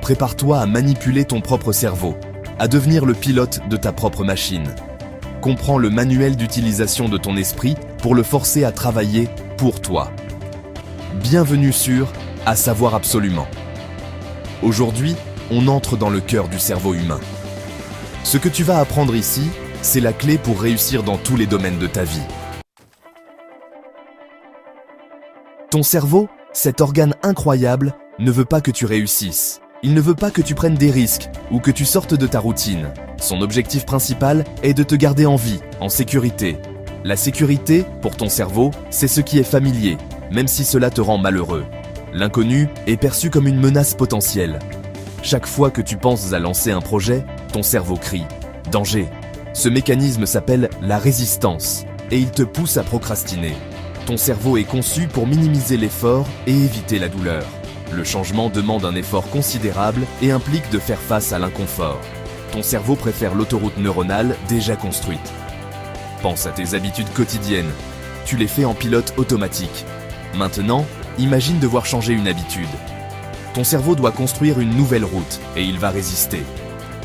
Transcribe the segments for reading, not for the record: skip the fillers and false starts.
Prépare-toi à manipuler ton propre cerveau, à devenir le pilote de ta propre machine. Comprends le manuel d'utilisation de ton esprit pour le forcer à travailler pour toi. Bienvenue sur À savoir absolument. Aujourd'hui, on entre dans le cœur du cerveau humain. Ce que tu vas apprendre ici, c'est la clé pour réussir dans tous les domaines de ta vie. Ton cerveau, cet organe incroyable, ne veut pas que tu réussisses. Il ne veut pas que tu prennes des risques ou que tu sortes de ta routine. Son objectif principal est de te garder en vie, en sécurité. La sécurité, pour ton cerveau, c'est ce qui est familier, même si cela te rend malheureux. L'inconnu est perçu comme une menace potentielle. Chaque fois que tu penses à lancer un projet, ton cerveau crie « Danger !» Ce mécanisme s'appelle la résistance et il te pousse à procrastiner. Ton cerveau est conçu pour minimiser l'effort et éviter la douleur. Le changement demande un effort considérable et implique de faire face à l'inconfort. Ton cerveau préfère l'autoroute neuronale déjà construite. Pense à tes habitudes quotidiennes. Tu les fais en pilote automatique. Maintenant, imagine devoir changer une habitude. Ton cerveau doit construire une nouvelle route et il va résister.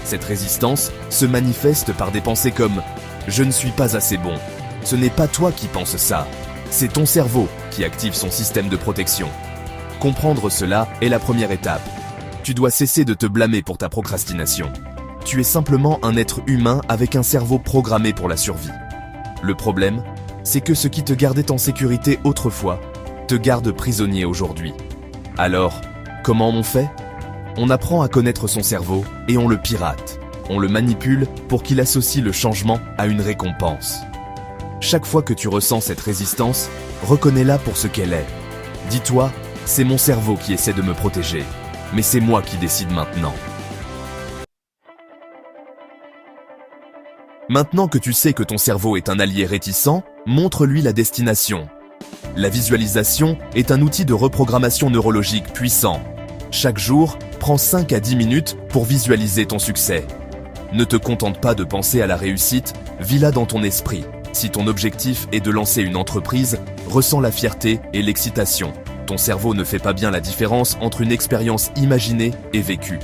Cette résistance se manifeste par des pensées comme « Je ne suis pas assez bon ». Ce n'est pas toi qui penses ça, c'est ton cerveau qui active son système de protection. Comprendre cela est la première étape. Tu dois cesser de te blâmer pour ta procrastination. Tu es simplement un être humain avec un cerveau programmé pour la survie. Le problème, c'est que ce qui te gardait en sécurité autrefois te garde prisonnier aujourd'hui. Alors, comment on fait ? On apprend à connaître son cerveau et on le pirate. On le manipule pour qu'il associe le changement à une récompense. Chaque fois que tu ressens cette résistance, reconnais-la pour ce qu'elle est. Dis-toi, c'est mon cerveau qui essaie de me protéger, mais c'est moi qui décide maintenant. Maintenant que tu sais que ton cerveau est un allié réticent, montre-lui la destination. La visualisation est un outil de reprogrammation neurologique puissant. Chaque jour, prends 5 à 10 minutes pour visualiser ton succès. Ne te contente pas de penser à la réussite, vis-la dans ton esprit. Si ton objectif est de lancer une entreprise, ressens la fierté et l'excitation. Ton cerveau ne fait pas bien la différence entre une expérience imaginée et vécue.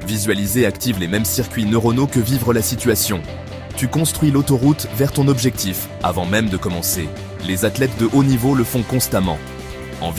Visualiser active les mêmes circuits neuronaux que vivre la situation. Tu construis l'autoroute vers ton objectif avant même de commencer. Les athlètes de haut niveau le font constamment. En